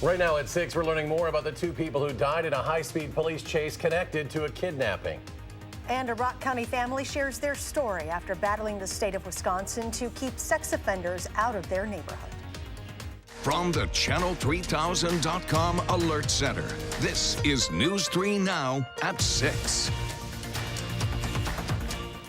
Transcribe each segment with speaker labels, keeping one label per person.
Speaker 1: Right now at 6, we're learning more about the two people who died in a high-speed police chase connected to a kidnapping.
Speaker 2: And a Rock County family shares their story after battling the state of Wisconsin to keep sex offenders out of their neighborhood.
Speaker 3: From the Channel3000.com Alert Center, this is News 3 Now at 6.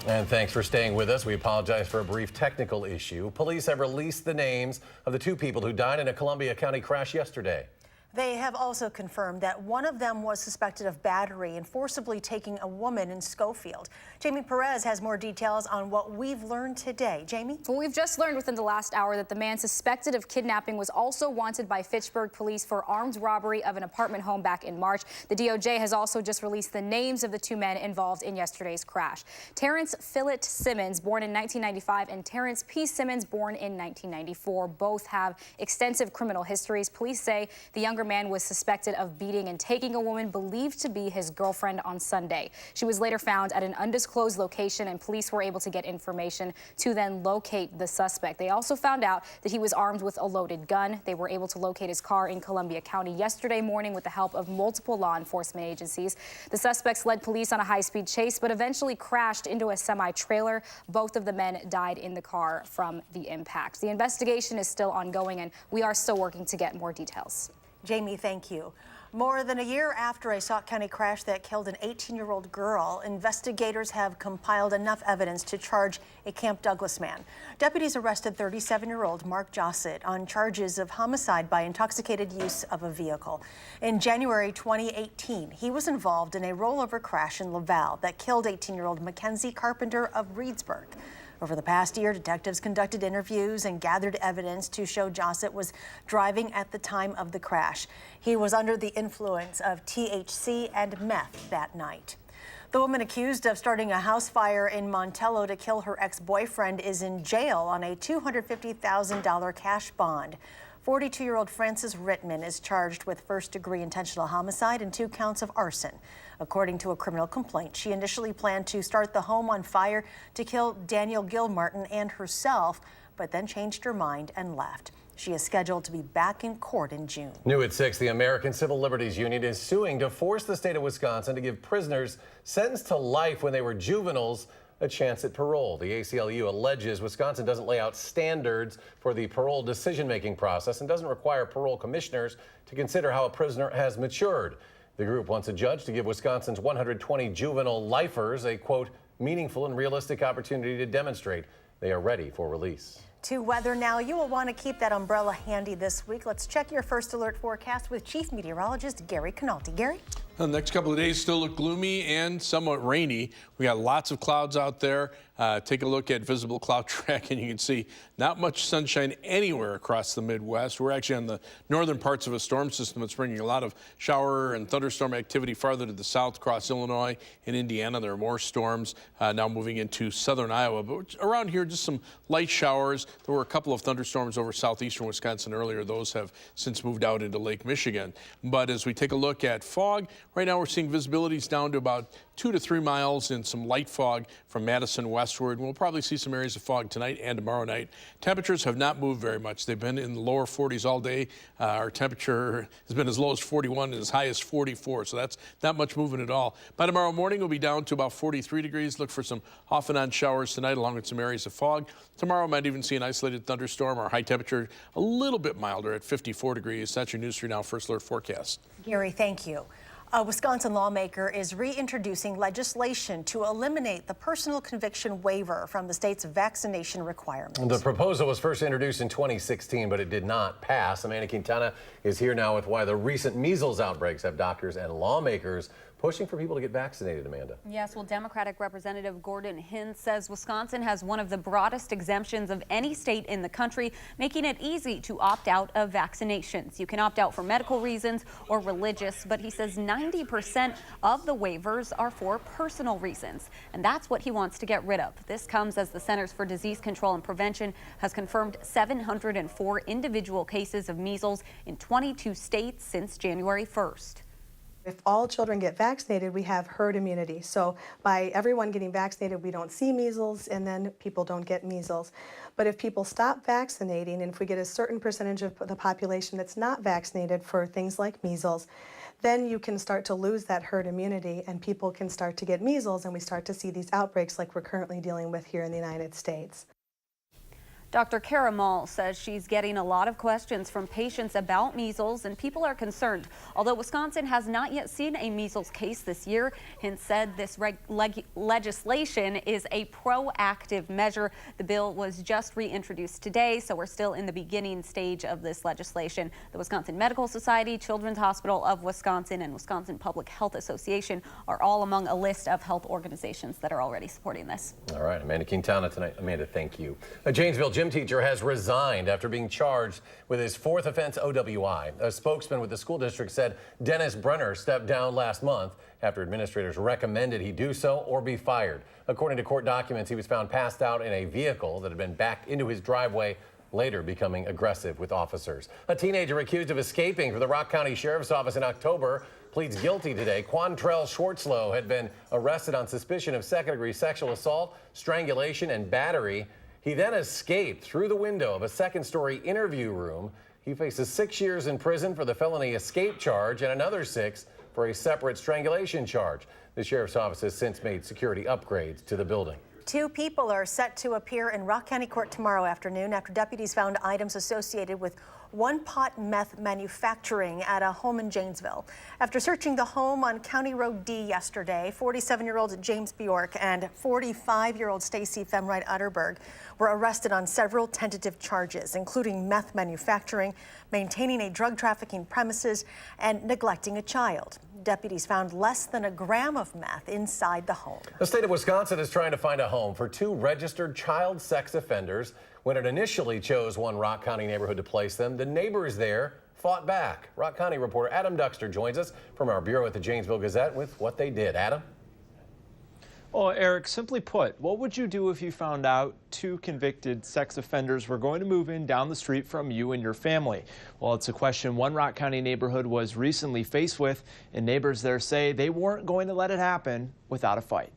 Speaker 1: And thanks for staying with us. We apologize for a brief technical issue. Police have released the names of the two people who died in a Columbia County crash yesterday.
Speaker 2: They have also confirmed that one of them was suspected of battery and forcibly taking a woman in Schofield. Jamie Perez has more details on what we've learned today. Jamie?
Speaker 4: Well, we've just learned within the last hour that the man suspected of kidnapping was also wanted by Fitchburg police for armed robbery of an apartment home back in March. The DOJ has also just released the names of the two men involved in yesterday's crash. Terrence Phillip Simmons, born in 1995, and Terrence P. Simmons, born in 1994. Both have extensive criminal histories. Police say the younger man was suspected of beating and taking a woman believed to be his girlfriend on Sunday. She was later found at an undisclosed location, and police were able to get information to then locate the suspect. They also found out that he was armed with a loaded gun. They were able to locate his car in Columbia County yesterday morning with the help of multiple law enforcement agencies. The suspects led police on a high-speed chase, but eventually crashed into a semi-trailer. Both of the men died in the car from the impact. The investigation is still ongoing, and we are still working to get more details.
Speaker 2: Jamie, thank you. More than a year after a Sauk County crash that killed an 18-year-old girl, investigators have compiled enough evidence to charge a Camp Douglas man. Deputies arrested 37-year-old Mark Jossett on charges of homicide by intoxicated use of a vehicle. In January 2018, he was involved in a rollover crash in Laval that killed 18-year-old Mackenzie Carpenter of Reedsburg. Over the past year, detectives conducted interviews and gathered evidence to show Jossett was driving at the time of the crash. He was under the influence of THC and meth that night. The woman accused of starting a house fire in Montello to kill her ex-boyfriend is in jail on a $250,000 cash bond. 42-year-old Frances Rittman is charged with first-degree intentional homicide and 2 counts of arson. According to a criminal complaint, she initially planned to start the home on fire to kill Daniel Gilmartin and herself, but then changed her mind and left. She is scheduled to be back in court in June.
Speaker 1: New at 6, the American Civil Liberties Union is suing to force the state of Wisconsin to give prisoners sentenced to life when they were juveniles a chance at parole. The ACLU alleges Wisconsin doesn't lay out standards for the parole decision-making process and doesn't require parole commissioners to consider how a prisoner has matured. The group wants a judge to give Wisconsin's 120 juvenile lifers a, quote, meaningful and realistic opportunity to demonstrate they are ready for release.
Speaker 2: To weather now, you will want to keep that umbrella handy this week. Let's check your first alert forecast with Chief Meteorologist Gary Canalti. Gary?
Speaker 5: The next couple of days still look gloomy and somewhat rainy. We got lots of clouds out there. Take a look at visible cloud track and you can see not much sunshine anywhere across the Midwest. We're actually on the northern parts of a storm system that's bringing a lot of shower and thunderstorm activity farther to the south across Illinois and Indiana. There are more storms now moving into southern Iowa. But around here, just some light showers. There were a couple of thunderstorms over southeastern Wisconsin earlier. Those have since moved out into Lake Michigan. But as we take a look at fog, right now we're seeing visibilities down to about 2 to 3 miles and some light fog from Madison westward. We'll probably see some areas of fog tonight and tomorrow night. Temperatures have not moved very much. They've been in the lower 40s all day. Our temperature has been as low as 41 and as high as 44, so that's not much movement at all. By tomorrow morning, we'll be down to about 43 degrees. Look for some off and on showers tonight along with some areas of fog. Tomorrow might even see an isolated thunderstorm. Our high temperature a little bit milder at 54 degrees. That's your News 3 Now First Alert forecast.
Speaker 2: Gary, thank you. A Wisconsin lawmaker is reintroducing legislation to eliminate the personal conviction waiver from the state's vaccination requirements.
Speaker 1: The proposal was first introduced in 2016, but it did not pass. Amanda Quintana is here now with why the recent measles outbreaks have doctors and lawmakers pushing for people to get vaccinated, Amanda.
Speaker 6: Yes, well, Democratic Representative Gordon Hintz says Wisconsin has one of the broadest exemptions of any state in the country, making it easy to opt out of vaccinations. You can opt out for medical reasons or religious, but he says 90% of the waivers are for personal reasons, and that's what he wants to get rid of. This comes as the Centers for Disease Control and Prevention has confirmed 704 individual cases of measles in 22 states since January 1st.
Speaker 7: If all children get vaccinated, we have herd immunity. So by everyone getting vaccinated, we don't see measles, and then people don't get measles. But if people stop vaccinating, and if we get a certain percentage of the population that's not vaccinated for things like measles, then you can start to lose that herd immunity and people can start to get measles, and we start to see these outbreaks like we're currently dealing with here in the United States.
Speaker 6: Dr. Kara Mall says she's getting a lot of questions from patients about measles, and people are concerned. Although Wisconsin has not yet seen a measles case this year, Hintz said this legislation is a proactive measure. The bill was just reintroduced today, so we're still in the beginning stage of this legislation. The Wisconsin Medical Society, Children's Hospital of Wisconsin, and Wisconsin Public Health Association are all among a list of health organizations that are already supporting this.
Speaker 1: All right, Amanda Quintana tonight. Amanda, thank you. A Janesville gym teacher has resigned after being charged with his fourth offense OWI. A spokesman with the school district said Dennis Brenner stepped down last month after administrators recommended he do so or be fired. According to court documents, he was found passed out in a vehicle that had been backed into his driveway, later becoming aggressive with officers. A teenager accused of escaping from the Rock County Sheriff's Office in October pleads guilty today. Quantrell Schwartzlow had been arrested on suspicion of second-degree sexual assault, strangulation, and battery. He then escaped through the window of a second-story interview room. He faces 6 years in prison for the felony escape charge and another 6 for a separate strangulation charge. The sheriff's office has since made security upgrades to the building.
Speaker 2: 2 people are set to appear in Rock County Court tomorrow afternoon after deputies found items associated with one-pot meth manufacturing at a home in Janesville. After searching the home on County Road D yesterday, 47-year-old James Bjork and 45-year-old Stacy Femrite Utterberg were arrested on several tentative charges, including meth manufacturing, maintaining a drug trafficking premises, and neglecting a child. Deputies found less than a gram of meth inside the home.
Speaker 1: The state of Wisconsin is trying to find a home for 2 registered child sex offenders. When it initially chose one Rock County neighborhood to place them, the neighbors there fought back. Rock County reporter Adam Duxter joins us from our bureau at the Janesville Gazette with what they did. Adam?
Speaker 8: Well, Eric, simply put, what would you do if you found out 2 convicted sex offenders were going to move in down the street from you and your family? Well, it's a question one Rock County neighborhood was recently faced with, and neighbors there say they weren't going to let it happen without a fight.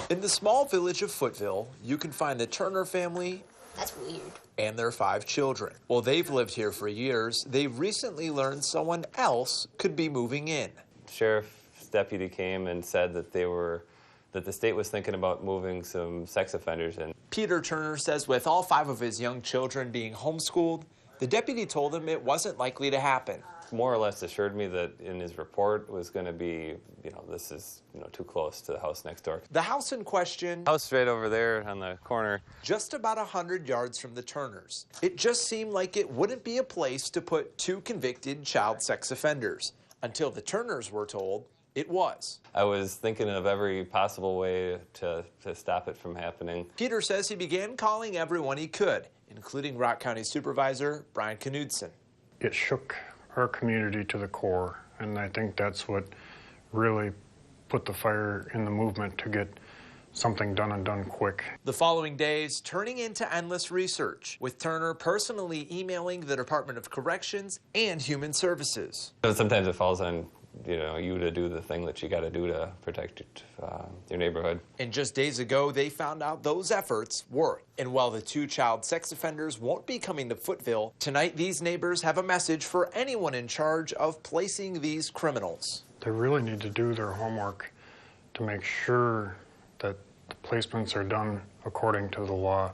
Speaker 8: In the small village of Footville, you can find the Turner family.
Speaker 9: That's weird.
Speaker 8: And their 5 children. Well, they've lived here for years. They've recently learned someone else could be moving in.
Speaker 10: Sheriff's deputy came and said that the state was thinking about moving some sex offenders in.
Speaker 8: Peter Turner says with all 5 of his young children being homeschooled, the deputy told him it wasn't likely to happen.
Speaker 10: More or less assured me that in his report was going to be, this is, too close to the house next door.
Speaker 8: The house in question,
Speaker 10: House right over there on the corner,
Speaker 8: just about 100 yards from the Turners. It just seemed like it wouldn't be a place to put 2 convicted child sex offenders, until the Turners were told it was.
Speaker 10: I was thinking of every possible way to stop it from happening.
Speaker 8: Peter says he began calling everyone he could, including Rock County Supervisor Brian Knudsen.
Speaker 11: It shook our community to the core, and I think that's what really put the fire in the movement to get something done and done quick.
Speaker 8: The following days turning into endless research, with Turner personally emailing the Department of Corrections and Human Services.
Speaker 10: Sometimes it falls on you to do the thing that you got to do to protect your neighborhood.
Speaker 8: And just days ago, they found out those efforts worked. And while the 2 child sex offenders won't be coming to Footville, tonight these neighbors have a message for anyone in charge of placing these criminals.
Speaker 11: They really need to do their homework to make sure that the placements are done according to the law.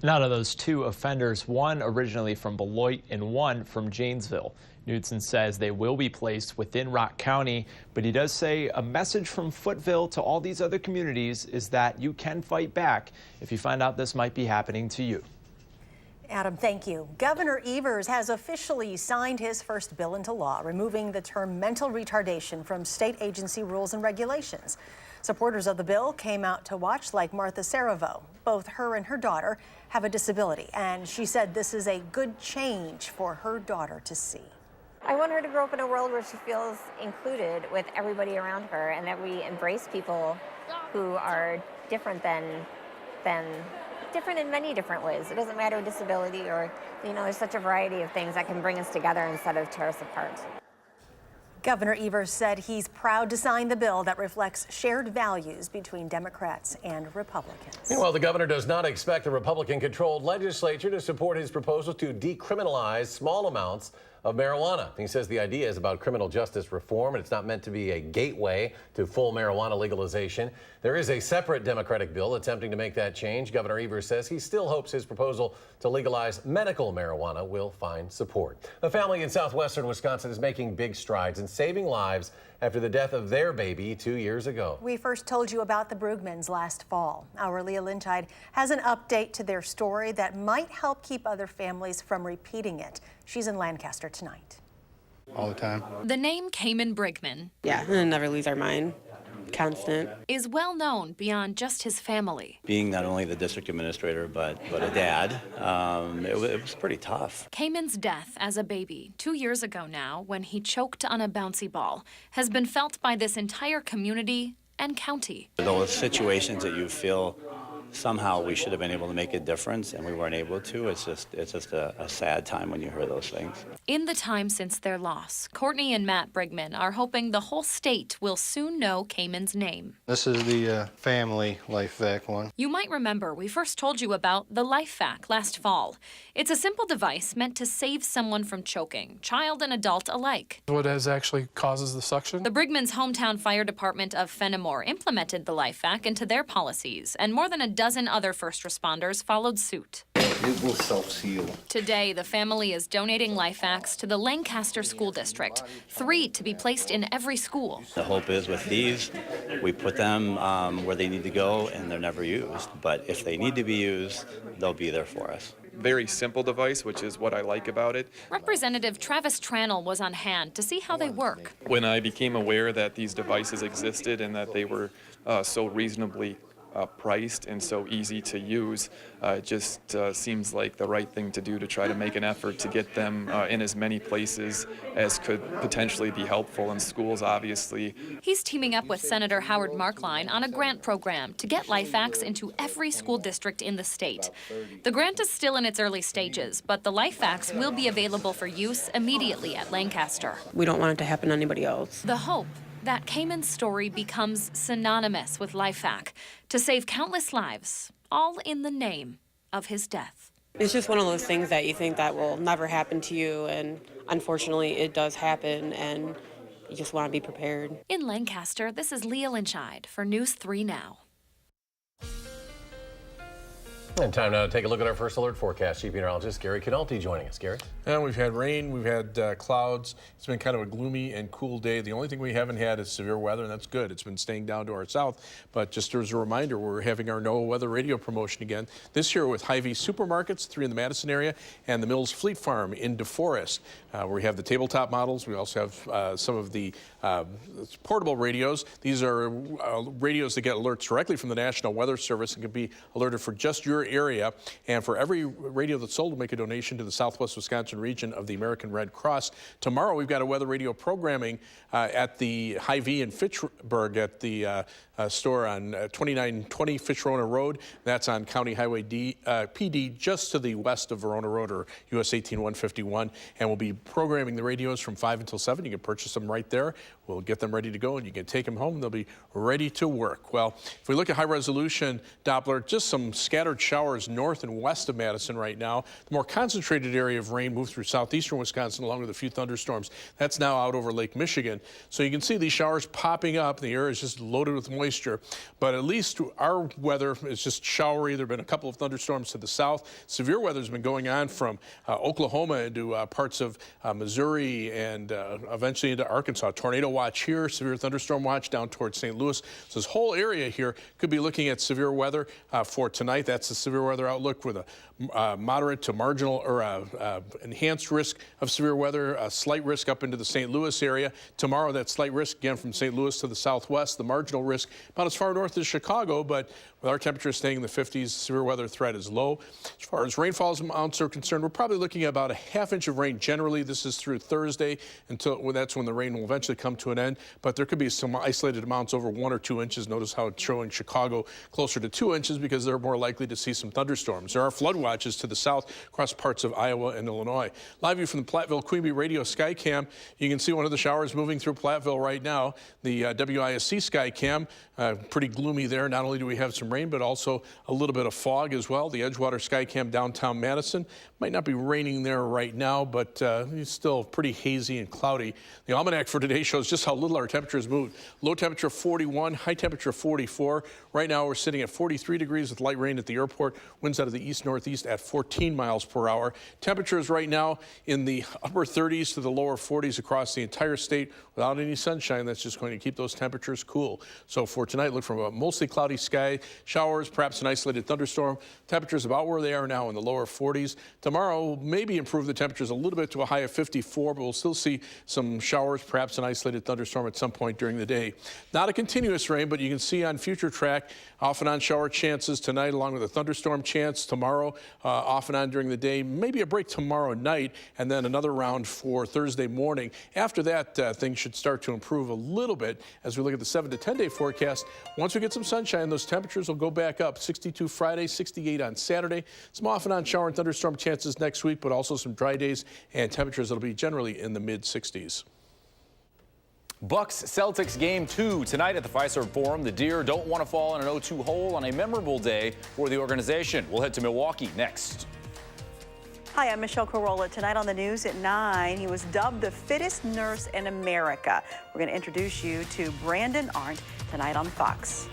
Speaker 8: And out of those 2 offenders, one originally from Beloit and one from Janesville. Knudsen says they will be placed within Rock County, but he does say a message from Footville to all these other communities is that you can fight back if you find out this might be happening to you.
Speaker 2: Adam, thank you. Governor Evers has officially signed his first bill into law, removing the term mental retardation from state agency rules and regulations. Supporters of the bill came out to watch, like Martha Saravo. Both her and her daughter have a disability, and she said this is a good change for her daughter to see.
Speaker 9: I want her to grow up in a world where she feels included with everybody around her, and that we embrace people who are different different in many different ways. It doesn't matter disability or, there's such a variety of things that can bring us together instead of tear us apart.
Speaker 2: Governor Evers said he's proud to sign the bill that reflects shared values between Democrats and Republicans.
Speaker 1: Meanwhile, the governor does not expect the Republican-controlled legislature to support his proposal to decriminalize small amounts of marijuana. He says the idea is about criminal justice reform, and it's not meant to be a gateway to full marijuana legalization. There is a separate Democratic bill attempting to make that change. Governor Evers says he still hopes his proposal to legalize medical marijuana will find support. A family in southwestern Wisconsin is making big strides in saving lives after the death of their baby 2 years ago.
Speaker 2: We first told you about the Brugmans last fall. Our Leah Lynchide has an update to their story that might help keep other families from repeating it. She's in Lancaster tonight.
Speaker 12: All the time.
Speaker 13: The name Cayman Brigman.
Speaker 14: Yeah, and never lose our mind. Constant.
Speaker 13: Is well known beyond just his family.
Speaker 12: Being not only the district administrator, but a dad, it was pretty tough.
Speaker 13: Cayman's death as a baby 2 years ago now, when he choked on a bouncy ball, has been felt by this entire community and county.
Speaker 12: Those situations that you feel somehow we should have been able to make a difference and we weren't able to, it's just a sad time when you hear those things.
Speaker 13: In the time since their loss, Courtney and Matt Brigman are hoping the whole state will soon know Cayman's name.
Speaker 15: This is the family Life Vac one.
Speaker 13: You might remember we first told you about the Life Vac last fall. It's a simple device meant to save someone from choking, child and adult alike.
Speaker 16: What actually causes the suction?
Speaker 13: The Brigmans' hometown fire department of Fenimore implemented the Life Vac into their policies, and more than a dozen other first responders followed suit.
Speaker 15: It will self-seal.
Speaker 13: Today, the family is donating Life Vacs to the Lancaster School District, 3 to be placed in every school.
Speaker 12: The hope is with these, we put them where they need to go and they're never used. But if they need to be used, they'll be there for us.
Speaker 17: Very simple device, which is what I like about it.
Speaker 13: Representative Travis Tranel was on hand to see how they work.
Speaker 17: When I became aware that these devices existed and that they were so reasonably priced and so easy to use, it just seems like the right thing to do to try to make an effort to get them in as many places as could potentially be helpful in schools, obviously.
Speaker 13: He's teaming up with Senator Howard Markline on a grant program to get Life Vacs into every school district in the state. The grant is still in its early stages, but the Life Vacs will be available for use immediately at Lancaster.
Speaker 14: We don't want it to happen to anybody else.
Speaker 13: The hope that Cayman's story becomes synonymous with Life Vac to save countless lives, all in the name of his death.
Speaker 14: It's just one of those things that you think that will never happen to you, and unfortunately it does happen, and you just want to be prepared.
Speaker 13: In Lancaster, this is Leah Lynchide for News 3 Now.
Speaker 1: And time now to take a look at our first alert forecast. Chief Meteorologist Gary Canalti joining us. Gary?
Speaker 5: And we've had rain, we've had clouds. It's been kind of a gloomy and cool day. The only thing we haven't had is severe weather, and that's good. It's been staying down to our south. But just as a reminder, we're having our NOAA weather radio promotion again. This year with Hy-Vee supermarkets, 3 in the Madison area, and the Mills Fleet Farm in DeForest. Where we have the tabletop models. We also have some of the portable radios. These are radios that get alerts directly from the National Weather Service and can be alerted for just your area. And for every radio that's sold, we'll make a donation to the Southwest Wisconsin region of the American Red Cross. Tomorrow, we've got a weather radio programming at the Hy-Vee in Fitchburg at the store on 2920 Fitch-Verona Road. That's on County Highway PD, just to the west of Verona Road, or US 18151. And we'll be programming the radios from 5 until 7. You can purchase them right there. We'll get them ready to go, and you can take them home. They'll be ready to work. Well, if we look at high-resolution Doppler, just some scattered showers north and west of Madison right now. The more concentrated area of rain moved through southeastern Wisconsin, along with a few thunderstorms. That's now out over Lake Michigan. So you can see these showers popping up. The air is just loaded with moisture. But at least our weather is just showery. There have been a couple of thunderstorms to the south. Severe weather has been going on from Oklahoma into parts of Missouri and eventually into Arkansas. Tornado watch here, severe thunderstorm watch down towards St. Louis. So this whole area here could be looking at severe weather for tonight. That's the severe weather outlook with a moderate to marginal or enhanced risk of severe weather, a slight risk up into the St. Louis area. Tomorrow, that slight risk again from St. Louis to the southwest. The marginal risk about as far north as Chicago, but with our temperatures staying in the 50s, severe weather threat is low. As far as rainfall amounts are concerned, we're probably looking at about a ½ inch of rain generally. This is through Thursday until that's when the rain will eventually come to an end. But there could be some isolated amounts over 1 or 2 inches. Notice how it's showing Chicago closer to 2 inches because they're more likely to see some thunderstorms. There are flood watches to the south across parts of Iowa and Illinois. Live view from the Platteville Queeby Radio Skycam. You can see one of the showers moving through Platteville right now. The WISC Skycam, pretty gloomy there. Not only do we have some rain, but also a little bit of fog as well. The Edgewater Skycam downtown Madison. Might not be raining there right now, but it's still pretty hazy and cloudy. The almanac for today shows just how little our temperatures moved. Low temperature 41, high temperature 44. Right now we're sitting at 43 degrees with light rain at the airport. Winds out of the east-northeast at 14 miles per hour. Temperatures right now in the upper 30s to the lower 40s across the entire state without any sunshine. That's just going to keep those temperatures cool. So for tonight, look for a mostly cloudy sky, showers, perhaps an isolated thunderstorm. Temperatures about where they are now in the lower 40s. Tomorrow will maybe improve the temperatures a little bit to a high of 54, but we'll still see some showers, perhaps an isolated thunderstorm at some point during the day. Not a continuous rain, but you can see on future track off and on shower chances tonight along with a thunderstorm chance tomorrow, off and on during the day, maybe a break tomorrow night, and then another round for Thursday morning. After that, things should start to improve a little bit as we look at the 7 to 10 day forecast. Once we get some sunshine, those temperatures will go back up. 62 Friday, 68 on Saturday. Some off and on shower and thunderstorm chances next week, but also some dry days and temperatures that'll be generally in the mid 60s.
Speaker 18: Bucks-Celtics Game 2 tonight at the Fiserv Forum. The Deer don't want to fall in an 0-2 hole on a memorable day for the organization. We'll head to Milwaukee next.
Speaker 19: Hi, I'm Michelle Corolla. Tonight on the news at 9, he was dubbed the fittest nurse in America. We're going to introduce you to Brandon Arndt tonight on Fox.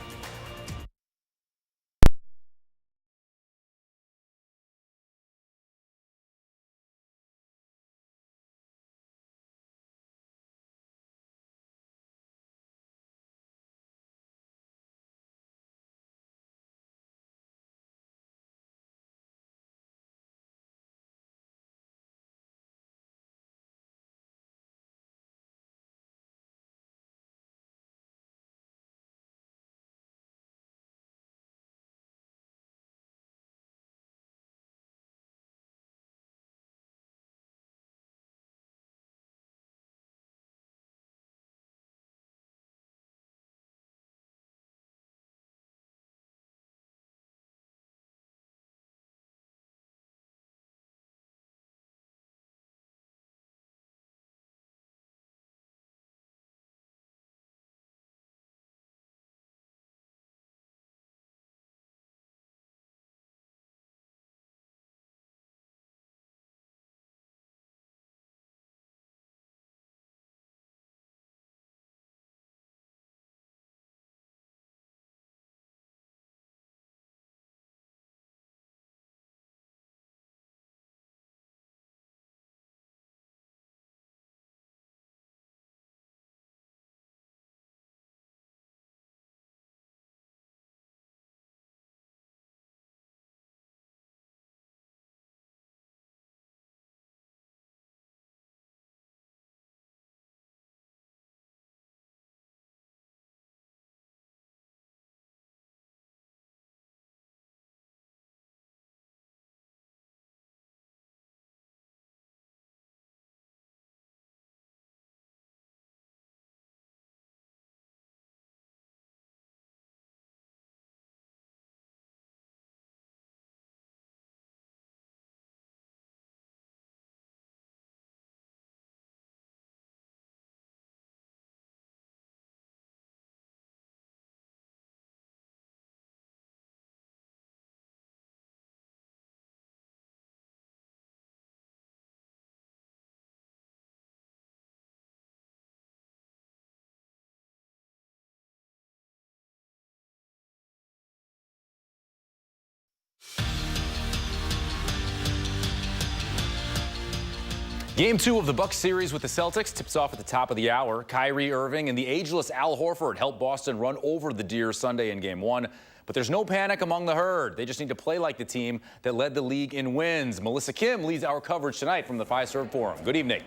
Speaker 18: Game 2 of the Bucks series with the Celtics tips off at the top of the hour. Kyrie Irving and the ageless Al Horford helped Boston run over the Deer Sunday in Game 1. But there's no panic among the herd. They just need to play like the team that led the league in wins. Melissa Kim leads our coverage tonight from the Fiserv Forum. Good evening.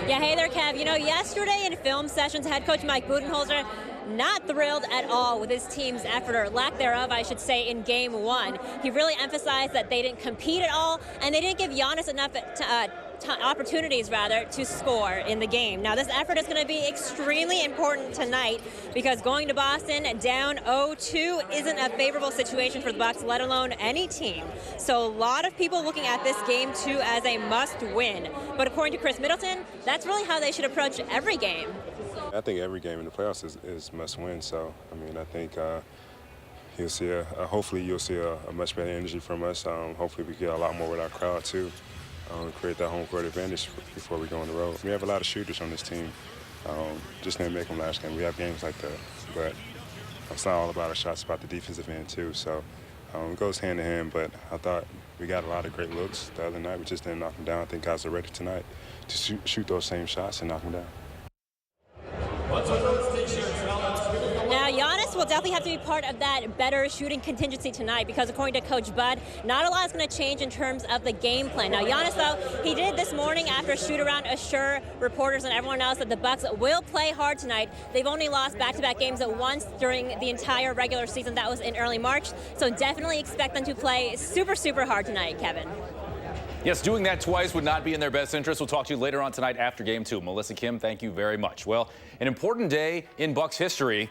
Speaker 20: Yeah, hey there, Kev. You know, yesterday in film sessions, head coach Mike Budenholzer not thrilled at all with his team's effort, or lack thereof, I should say, in Game 1. He really emphasized that they didn't compete at all, and they didn't give Giannis enough opportunities, rather, to score in the game. Now, this effort is going to be extremely important tonight because going to Boston down 0-2 isn't a favorable situation for the Bucks, let alone any team. So a lot of people looking at this Game 2 as a must-win. But according to Chris Middleton, that's really how they should approach every game.
Speaker 21: I think every game in the playoffs is must-win. So, I mean, I think you'll see hopefully you'll see a much better energy from us. Hopefully we get a lot more with our crowd too. Create that home court advantage before we go on the road. We have a lot of shooters on this team. Just didn't make them last game. We have games like that, but it's not all about our shots. It's about the defensive end too. So it goes hand in hand. But I thought we got a lot of great looks the other night. We just didn't knock them down. I think guys are ready tonight to shoot those same shots and knock them down.
Speaker 20: Now, Giannis will definitely have to be part of that better shooting contingency tonight because, according to Coach Bud, not a lot is going to change in terms of the game plan. Now, Giannis, though, he did this morning after a shoot-around assure reporters and everyone else that the Bucks will play hard tonight. They've only lost back-to-back games at once during the entire regular season. That was in early March. So definitely expect them to play super, super hard tonight, Kevin.
Speaker 18: Yes, doing that twice would not be in their best interest. We'll talk to you later on tonight after Game 2. Melissa Kim, thank you very much. Well, an important day in Bucks history.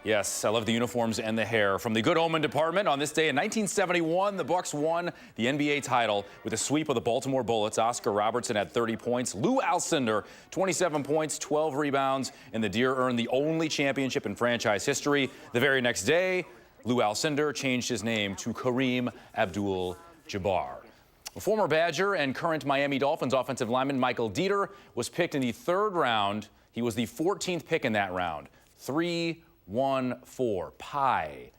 Speaker 18: Yes, I love the uniforms and the hair. From the Good Omen department, on this day in 1971, the Bucks won the NBA title with a sweep of the Baltimore Bullets. Oscar Robertson had 30 points. Lou Alcindor, 27 points, 12 rebounds, and the Deer earned the only championship in franchise history. The very next day, Lou Alcindor changed his name to Kareem Abdul-Jabbar. Former Badger and current Miami Dolphins offensive lineman Michael Dieter was picked in the 3rd round. He was the 14th pick in that round. 3-1-4, pie.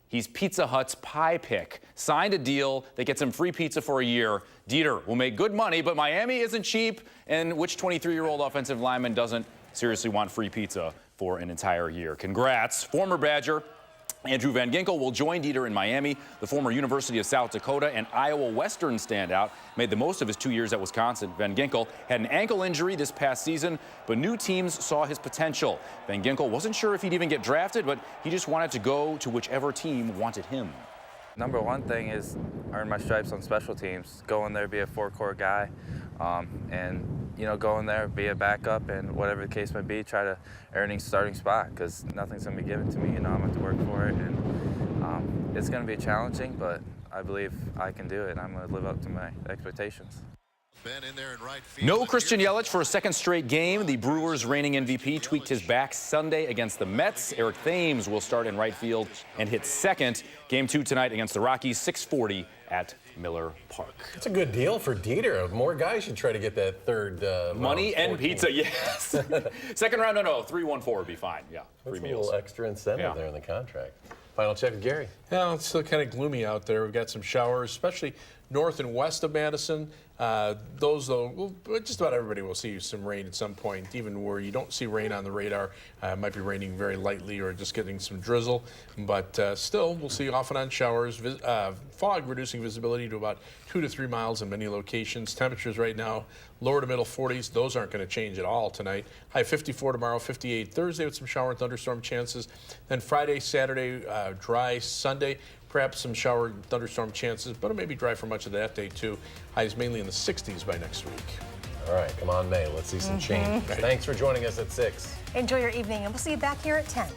Speaker 18: He's Pizza Hut's pie pick. Signed a deal that gets him free pizza for a year. Dieter will make good money, but Miami isn't cheap. And which 23-year-old offensive lineman doesn't seriously want free pizza for an entire year? Congrats. Former Badger Andrew Van Ginkel will join Dieter in Miami. The former University of South Dakota and Iowa Western standout made the most of his 2 years at Wisconsin. Van Ginkel had an ankle injury this past season, but new teams saw his potential. Van Ginkel wasn't sure if he'd even get drafted, but he just wanted to go to whichever team wanted him.
Speaker 22: Number one thing is earn my stripes on special teams. Go in there, be a 4-core guy, and go in there, be a backup, and whatever the case may be, try to earn a starting spot because nothing's going to be given to me. I'm going to have to work for it, and it's going to be challenging, but I believe I can do it, and I'm going to live up to my expectations.
Speaker 18: No Christian Yelich for a second straight game. The Brewers' reigning MVP tweaked his back Sunday against the Mets. Eric Thames will start in right field and hit second. Game 2 tonight against the Rockies, 6:40 at Miller Park.
Speaker 1: It's a good deal for Dieter. More guys should try to get that third
Speaker 18: money and pizza, yes. Second round, no, 3-1-4 would be fine. Yeah,
Speaker 1: that's a little extra incentive there in the contract. Final check with Gary.
Speaker 5: Yeah, it's still kind of gloomy out there. We've got some showers, especially north and west of Madison. Those, though, just about everybody will see some rain at some point, even where you don't see rain on the radar. It might be raining very lightly or just getting some drizzle. But still, we'll see off and on showers. Fog reducing visibility to about 2 to 3 miles in many locations. Temperatures right now, lower to middle 40s. Those aren't going to change at all tonight. High 54 tomorrow, 58 Thursday with some shower and thunderstorm chances. Then Friday, Saturday, dry. Sunday, perhaps some shower and thunderstorm chances, but it may be dry for much of that day, too. Highs mainly in the 60s by next week.
Speaker 1: All right, come on, May. Let's see some change. Thanks for joining us at 6.
Speaker 2: Enjoy your evening, and we'll see you back here at 10.